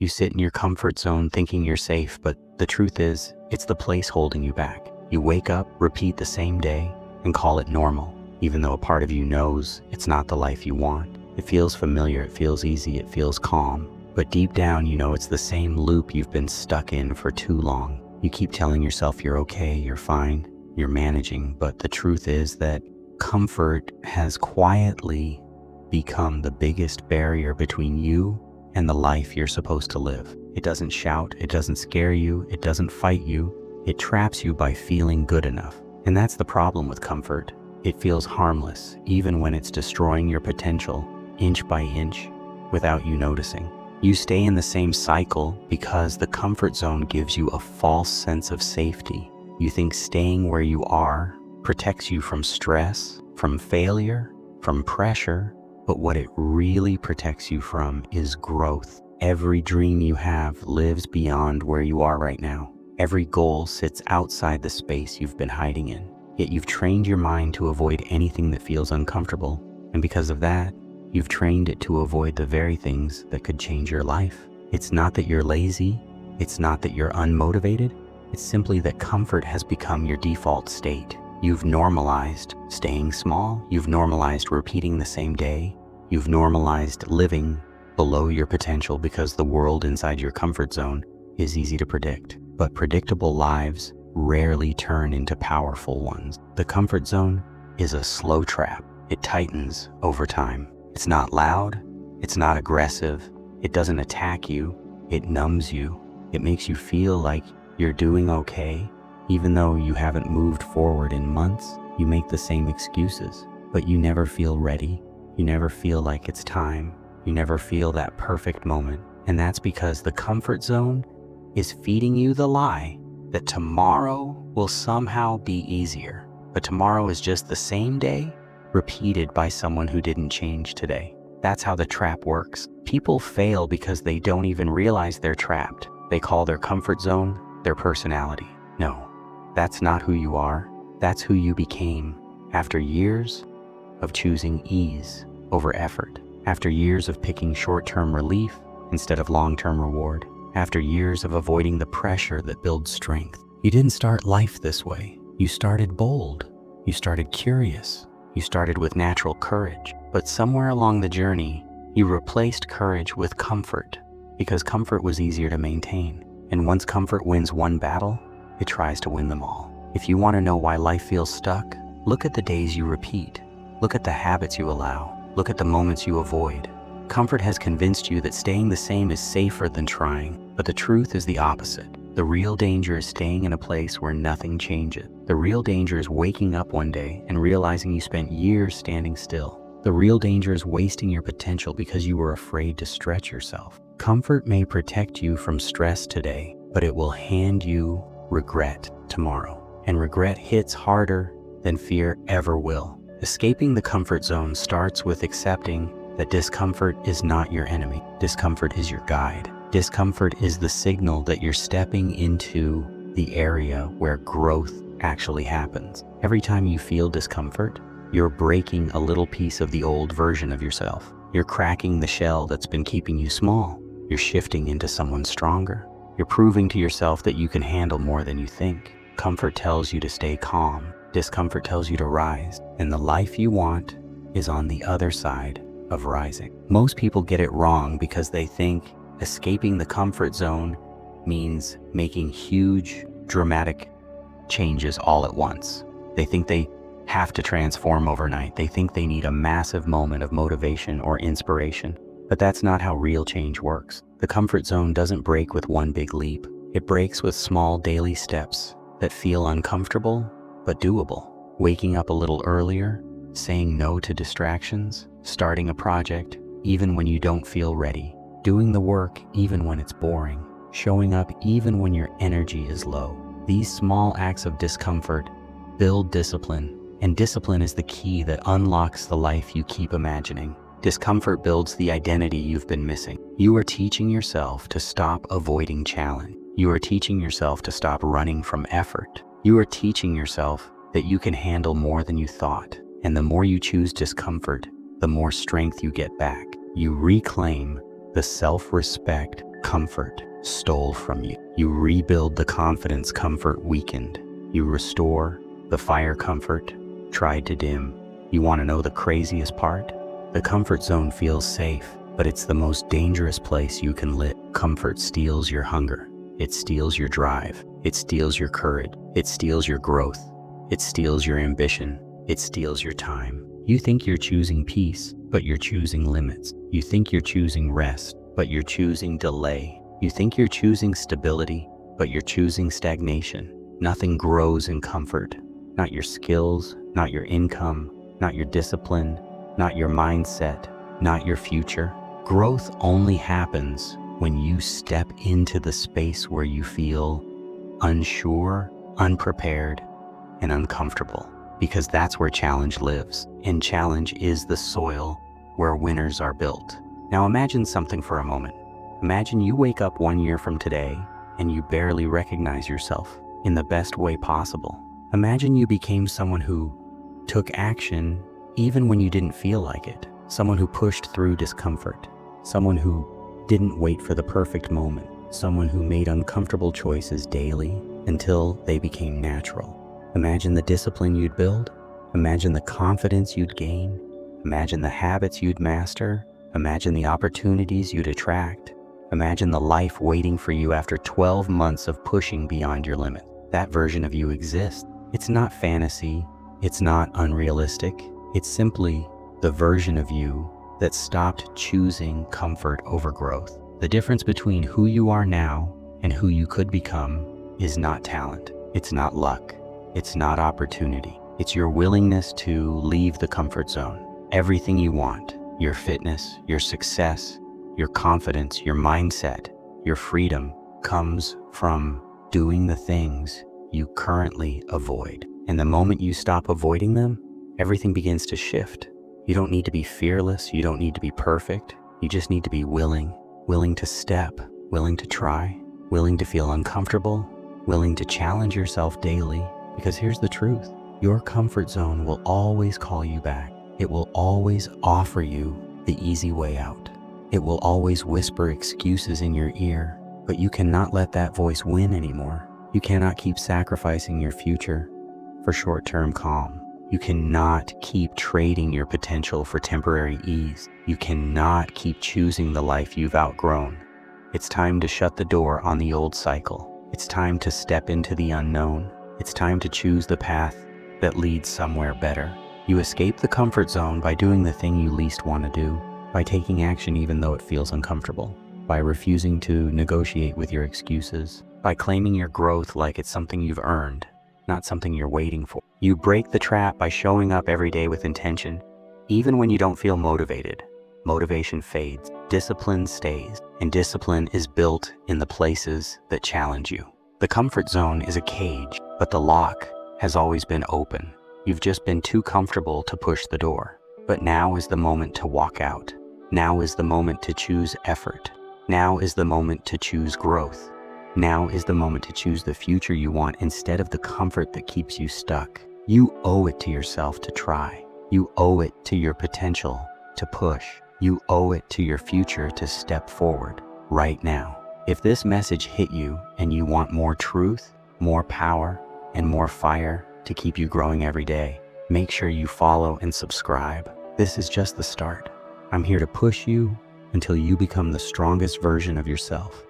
You sit in your comfort zone thinking you're safe, but the truth is, it's the place holding you back. You wake up, repeat the same day, and call it normal, even though a part of you knows it's not the life you want. It feels familiar, it feels easy, it feels calm. But deep down, you know it's the same loop you've been stuck in for too long. You keep telling yourself you're okay, you're fine, you're managing, but the truth is that comfort has quietly become the biggest barrier between you and the life you're supposed to live. It doesn't shout, it doesn't scare you, it doesn't fight you, it traps you by feeling good enough. And that's the problem with comfort. It feels harmless, even when it's destroying your potential, inch by inch, without you noticing. You stay in the same cycle because the comfort zone gives you a false sense of safety. You think staying where you are protects you from stress, from failure, from pressure, but what it really protects you from is growth. Every dream you have lives beyond where you are right now. Every goal sits outside the space you've been hiding in. Yet you've trained your mind to avoid anything that feels uncomfortable, and because of that, you've trained it to avoid the very things that could change your life. It's not that you're lazy, it's not that you're unmotivated, it's simply that comfort has become your default state. You've normalized staying small, you've normalized repeating the same day, you've normalized living below your potential because the world inside your comfort zone is easy to predict. But predictable lives rarely turn into powerful ones. The comfort zone is a slow trap. It tightens over time. It's not loud, it's not aggressive, it doesn't attack you, it numbs you. It makes you feel like you're doing okay, even though you haven't moved forward in months. You make the same excuses, but you never feel ready. You never feel like it's time. You never feel that perfect moment. And that's because the comfort zone is feeding you the lie that tomorrow will somehow be easier. But tomorrow is just the same day repeated by someone who didn't change today. That's how the trap works. People fail because they don't even realize they're trapped. They call their comfort zone their personality. No, that's not who you are. That's who you became after years of choosing ease over effort, after years of picking short-term relief instead of long-term reward, after years of avoiding the pressure that builds strength. You didn't start life this way. You started bold. You started curious. You started with natural courage. But somewhere along the journey, you replaced courage with comfort because comfort was easier to maintain. And once comfort wins one battle, it tries to win them all. If you want to know why life feels stuck, look at the days you repeat. Look at the habits you allow. Look at the moments you avoid. Comfort has convinced you that staying the same is safer than trying, but the truth is the opposite. The real danger is staying in a place where nothing changes. The real danger is waking up one day and realizing you spent years standing still. The real danger is wasting your potential because you were afraid to stretch yourself. Comfort may protect you from stress today, but it will hand you regret tomorrow. And regret hits harder than fear ever will. Escaping the comfort zone starts with accepting that discomfort is not your enemy. Discomfort is your guide. Discomfort is the signal that you're stepping into the area where growth actually happens. Every time you feel discomfort, you're breaking a little piece of the old version of yourself. You're cracking the shell that's been keeping you small. You're shifting into someone stronger. You're proving to yourself that you can handle more than you think. Comfort tells you to stay calm. Discomfort tells you to rise. And the life you want is on the other side of rising. Most people get it wrong because they think escaping the comfort zone means making huge, dramatic changes all at once. They think they have to transform overnight. They think they need a massive moment of motivation or inspiration. But that's not how real change works. The comfort zone doesn't break with one big leap. It breaks with small daily steps that feel uncomfortable but doable. Waking up a little earlier, saying no to distractions, starting a project even when you don't feel ready, doing the work even when it's boring, showing up even when your energy is low. These small acts of discomfort build discipline, and discipline is the key that unlocks the life you keep imagining. Discomfort builds the identity you've been missing. You are teaching yourself to stop avoiding challenge. You are teaching yourself to stop running from effort. You are teaching yourself that you can handle more than you thought. And the more you choose discomfort, the more strength you get back. You reclaim the self-respect comfort stole from you. You rebuild the confidence comfort weakened. You restore the fire comfort tried to dim. You want to know the craziest part? The comfort zone feels safe, but it's the most dangerous place you can live. Comfort steals your hunger. It steals your drive. It steals your courage. It steals your growth. It steals your ambition. It steals your time. You think you're choosing peace, but you're choosing limits. You think you're choosing rest, but you're choosing delay. You think you're choosing stability, but you're choosing stagnation. Nothing grows in comfort. Not your skills, not your income, not your discipline, not your mindset, not your future. Growth only happens when you step into the space where you feel unsure, unprepared, and uncomfortable. Because that's where challenge lives. And challenge is the soil where winners are built. Now imagine something for a moment. Imagine you wake up 1 year from today and you barely recognize yourself in the best way possible. Imagine you became someone who took action even when you didn't feel like it. Someone who pushed through discomfort. Someone who didn't wait for the perfect moment. Someone who made uncomfortable choices daily until they became natural. Imagine the discipline you'd build. Imagine the confidence you'd gain. Imagine the habits you'd master. Imagine the opportunities you'd attract. Imagine the life waiting for you after 12 months of pushing beyond your limit. That version of you exists. It's not fantasy. It's not unrealistic. It's simply the version of you that stopped choosing comfort over growth. The difference between who you are now and who you could become is not talent. It's not luck. It's not opportunity. It's your willingness to leave the comfort zone. Everything you want, your fitness, your success, your confidence, your mindset, your freedom, comes from doing the things you currently avoid. And the moment you stop avoiding them, everything begins to shift. You don't need to be fearless. You don't need to be perfect. You just need to be willing to step, willing to try, willing to feel uncomfortable, willing to challenge yourself daily. Because here's the truth. Your comfort zone will always call you back. It will always offer you the easy way out. It will always whisper excuses in your ear, but you cannot let that voice win anymore. You cannot keep sacrificing your future for short-term calm. You cannot keep trading your potential for temporary ease. You cannot keep choosing the life you've outgrown. It's time to shut the door on the old cycle. It's time to step into the unknown. It's time to choose the path that leads somewhere better. You escape the comfort zone by doing the thing you least want to do, by taking action even though it feels uncomfortable, by refusing to negotiate with your excuses, by claiming your growth like it's something you've earned, not something you're waiting for. You break the trap by showing up every day with intention, even when you don't feel motivated. Motivation fades, discipline stays, and discipline is built in the places that challenge you. The comfort zone is a cage, but the lock has always been open. You've just been too comfortable to push the door. But now is the moment to walk out. Now is the moment to choose effort. Now is the moment to choose growth. Now is the moment to choose the future you want instead of the comfort that keeps you stuck. You owe it to yourself to try. You owe it to your potential to push. You owe it to your future to step forward right now. If this message hit you and you want more truth, more power, and more fire to keep you growing every day, make sure you follow and subscribe. This is just the start. I'm here to push you until you become the strongest version of yourself.